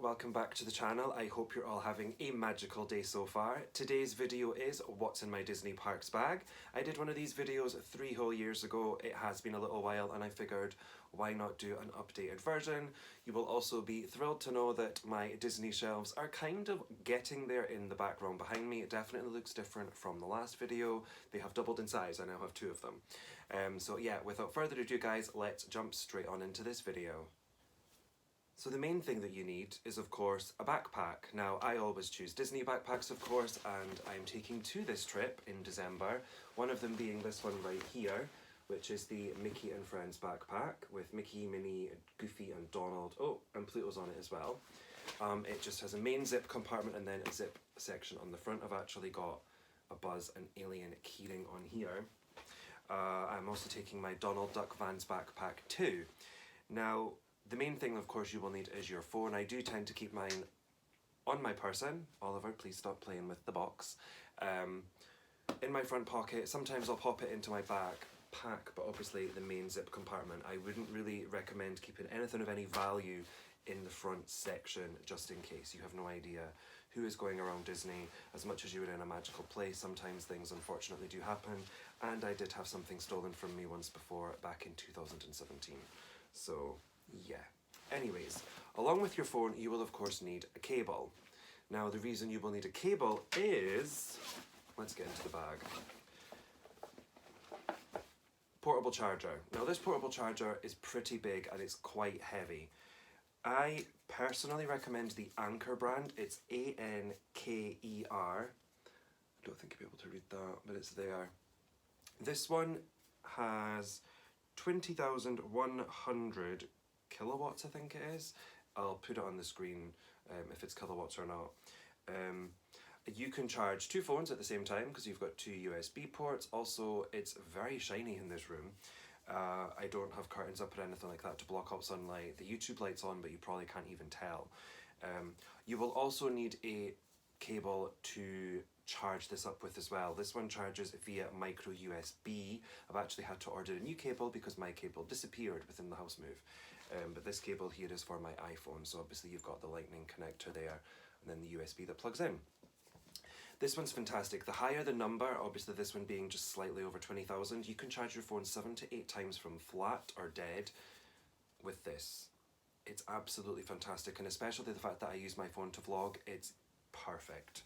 welcome back to the channel. I hope you're all having a magical day so far. Today's video is what's in my Disney Parks bag. I did one of these videos 3 whole years ago. It has been a little while and I figured why not do an updated version. You will also be thrilled to know that my Disney shelves are kind of getting there in the background behind me. It definitely looks different from the last video. They have doubled in size. I now have 2 of them. So yeah, without further ado guys, let's jump straight on into this video. So the main thing that you need is of course a backpack. Now I always choose Disney backpacks of course, and I'm taking 2 this trip in December. One of them being this one right here, which is the Mickey and Friends backpack with Mickey, Minnie, Goofy and Donald. Oh, and Pluto's on it as well. It just has a main zip compartment and then a zip section on the front. I've actually got a Buzz and Alien keyring on here. I'm also taking my Donald Duck Vans backpack too. Now, the main thing, of course, you will need is your phone. I do tend to keep mine on my person. Oliver, please stop playing with the box. In my front pocket. Sometimes I'll pop it into my backpack, but obviously the main zip compartment. I wouldn't really recommend keeping anything of any value in the front section, just in case. You have no idea who is going around Disney. As much as you were in a magical place, sometimes things unfortunately do happen, and I did have something stolen from me once before, back in 2017. So yeah. Anyways, along with your phone, you will of course need a cable. Now the reason you will need a cable is, let's get into the bag. Portable charger. Now this portable charger is pretty big and it's quite heavy. I personally recommend the Anker brand. It's A-N-K-E-R. I don't think you'll be able to read that, but it's there. This one has 20,100 kilowatts, I think it is. I'll put it on the screen if it's kilowatts or not. You can charge 2 phones at the same time because you've got 2 USB ports. Also, it's very shiny in this room. I don't have curtains up or anything like that to block out sunlight. The YouTube light's on, but you probably can't even tell. You will also need a cable to charge this up with as well. This one charges via micro USB. I've actually had to order a new cable because my cable disappeared within the house move. But this cable here is for my iPhone, so obviously you've got the lightning connector there and then the USB that plugs in. This one's fantastic. The higher the number, obviously this one being just slightly over 20,000, you can charge your phone 7 to 8 times from flat or dead with this. It's absolutely fantastic, and especially the fact that I use my phone to vlog, it's perfect.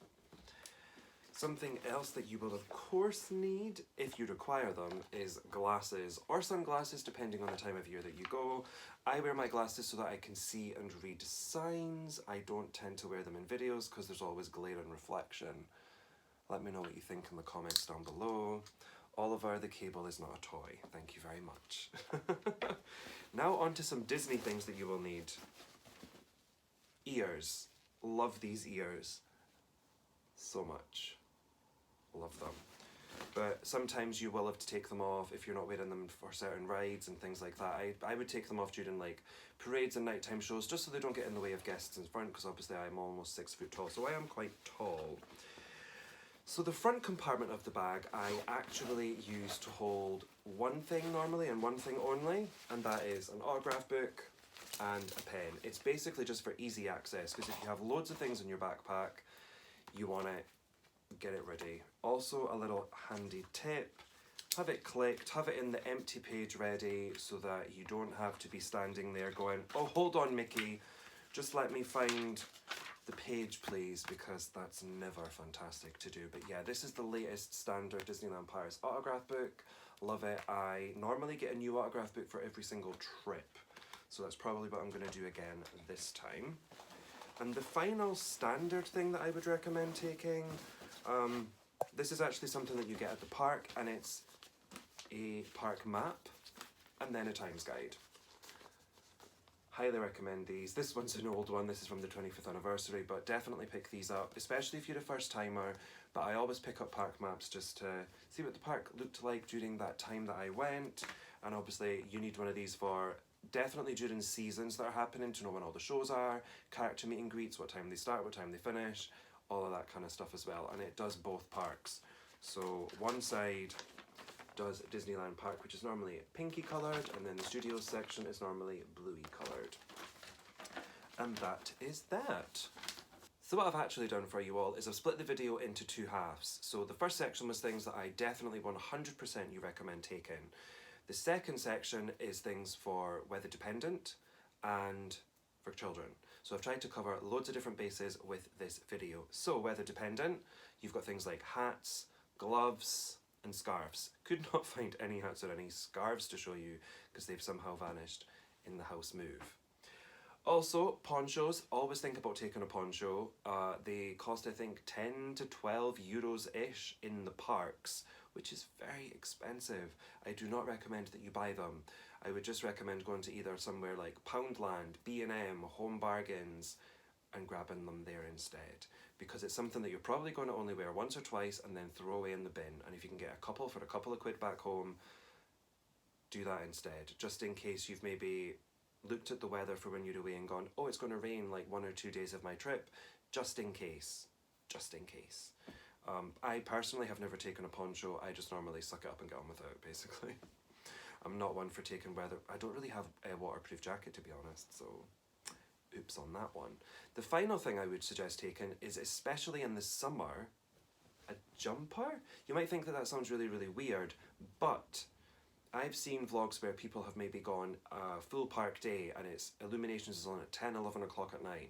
Something else that you will of course need, if you require them, is glasses or sunglasses depending on the time of year that you go. I wear my glasses so that I can see and read signs. I don't tend to wear them in videos because there's always glare and reflection. Let me know what you think in the comments down below. Oliver, the cable is not a toy. Thank you very much. Now on to some Disney things that you will need. Ears. Love these ears so much. Love them. But sometimes you will have to take them off if you're not wearing them for certain rides and things like that. I would take them off during like parades and nighttime shows just so they don't get in the way of guests in front, because obviously I'm almost 6 foot tall, so I am quite tall. So the front compartment of the bag I actually use to hold one thing normally and one thing only, and that is an autograph book and a pen. It's basically just for easy access, because if you have loads of things in your backpack, you want to get it ready. Also a little handy tip, have it clicked, have it in the empty page ready so that you don't have to be standing there going, oh hold on Mickey, just let me find the page please, because that's never fantastic to do. But yeah, this is the latest standard Disneyland Paris autograph book. Love it. I normally get a new autograph book for every single trip, so that's probably what I'm going to do again this time. And the final standard thing that I would recommend taking, this is actually something that you get at the park, and it's a park map and then a times guide. Highly recommend these. This one's an old one, this is from the 25th anniversary, but definitely pick these up, especially if you're a first timer. But I always pick up park maps just to see what the park looked like during that time that I went, and obviously you need one of these for definitely during seasons that are happening, to know when all the shows are, character meet and greets, what time they start, what time they finish, all of that kind of stuff as well. And it does both parks. So one side does Disneyland Park, which is normally pinky coloured, and then the studios section is normally bluey coloured. And that is that. So what I've actually done for you all is I've split the video into two halves. So the first section was things that I definitely 100% you recommend taking. The second section is things for weather dependent and for children. So I've tried to cover loads of different bases with this video. So weather dependent, you've got things like hats, gloves, and scarves. Could not find any hats or any scarves to show you because they've somehow vanished in the house move. Also, ponchos, always think about taking a poncho. They cost, I think, 10 to 12 euros-ish in the parks, which is very expensive. I do not recommend that you buy them. I would just recommend going to either somewhere like Poundland, B&M, Home Bargains, and grabbing them there instead. Because it's something that you're probably going to only wear once or twice and then throw away in the bin. And if you can get a couple for a couple of quid back home, do that instead. Just in case you've maybe looked at the weather for when you're away and gone, oh, it's going to rain like 1 or 2 days of my trip, just in case. Just in case. I personally have never taken a poncho. I just normally suck it up and get on with it, basically. I'm not one for taking weather. I don't really have a waterproof jacket, to be honest, so oops on that one. The final thing I would suggest taking is, especially in the summer, a jumper. You might think that that sounds really, really weird, but I've seen vlogs where people have maybe gone a full park day and its illuminations is on at 10, 11 o'clock at night.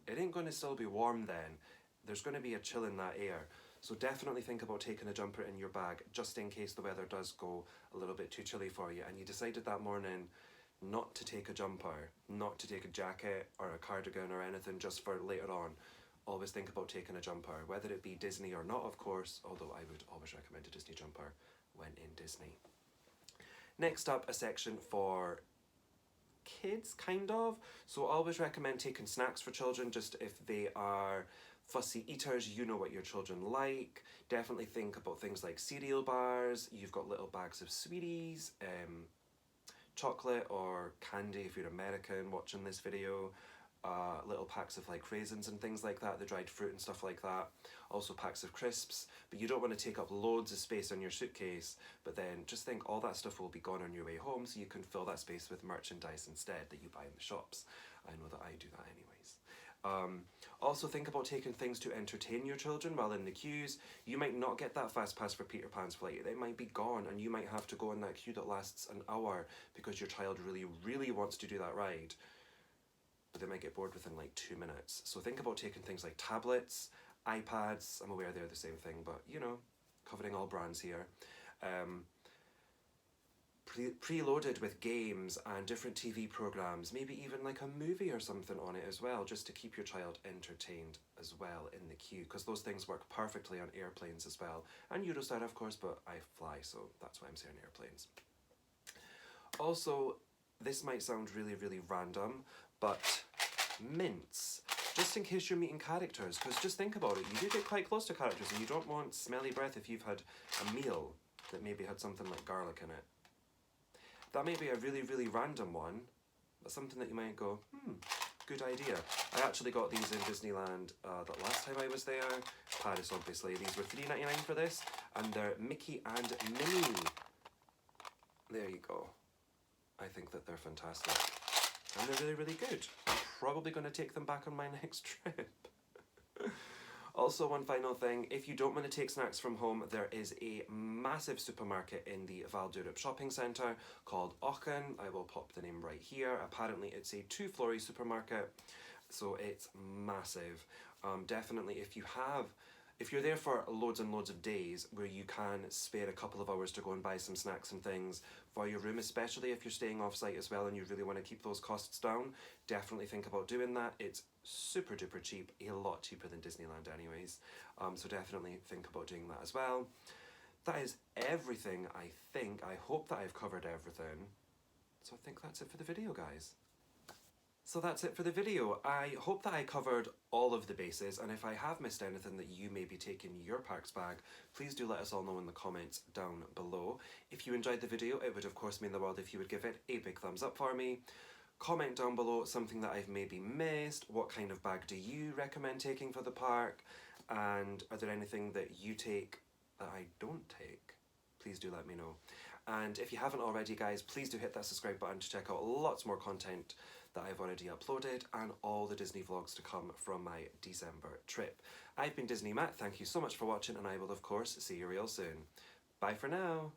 It ain't going to still be warm then. There's going to be a chill in that air. So definitely think about taking a jumper in your bag just in case the weather does go a little bit too chilly for you and you decided that morning not to take a jumper, not to take a jacket or a cardigan or anything just for later on. Always think about taking a jumper, whether it be Disney or not, of course, although I would always recommend a Disney jumper when in Disney. Next up, a section for kids, kind of. So I always recommend taking snacks for children, just if they are fussy eaters, you know what your children like. Definitely think about things like cereal bars. You've got little bags of sweeties, chocolate or candy if you're American watching this video. Little packs of like raisins and things like that, the dried fruit and stuff like that. Also packs of crisps, but you don't want to take up loads of space on your suitcase, but then just think all that stuff will be gone on your way home, so you can fill that space with merchandise instead that you buy in the shops. I know that I do that anyways. Also think about taking things to entertain your children while in the queues. You might not get that fast pass for Peter Pan's flight. It might be gone and you might have to go in that queue that lasts an hour because your child really, really wants to do that ride. But they might get bored within like 2 minutes. So think about taking things like tablets, iPads. I'm aware they're the same thing, but you know, covering all brands here. Preloaded with games and different TV programs, maybe even like a movie or something on it as well, just to keep your child entertained as well in the queue, because those things work perfectly on airplanes as well. And Eurostar, of course, but I fly, so that's why I'm saying airplanes. Also, this might sound really, really random, but mints, just in case you're meeting characters, because just think about it, you do get quite close to characters and you don't want smelly breath if you've had a meal that maybe had something like garlic in it. That may be a really, really random one, but something that you might go, good idea. I actually got these in Disneyland the last time I was there, Paris obviously. These were $3.99 for this, and they're Mickey and Minnie. There you go. I think that they're fantastic. And they're really, really good. I'm probably going to take them back on my next trip. Also, one final thing, if you don't want to take snacks from home, there is a massive supermarket in the Val d'Europe shopping centre called Auchan. I will pop the name right here. Apparently it's a 2-floor supermarket, so it's massive. Definitely if you're there for loads and loads of days where you can spare a couple of hours to go and buy some snacks and things for your room, especially if you're staying off site as well and you really want to keep those costs down, definitely think about doing that. It's super duper cheap, a lot cheaper than Disneyland anyways, so definitely think about doing that as well. That is everything, I think. I hope that I've covered everything. So I think that's it for the video, guys. So that's it for the video. I hope that I covered all of the bases, and if I have missed anything that you may be taking your parks bag, please do let us all know in the comments down below. If you enjoyed the video, it would of course mean the world if you would give it a big thumbs up for me. Comment down below something that I've maybe missed. What kind of bag do you recommend taking for the park? And are there anything that you take that I don't take? Please do let me know. And if you haven't already, guys, please do hit that subscribe button to check out lots more content that I've already uploaded and all the Disney vlogs to come from my December trip. I've been Disney Matt, thank you so much for watching, and I will of course see you real soon. Bye for now!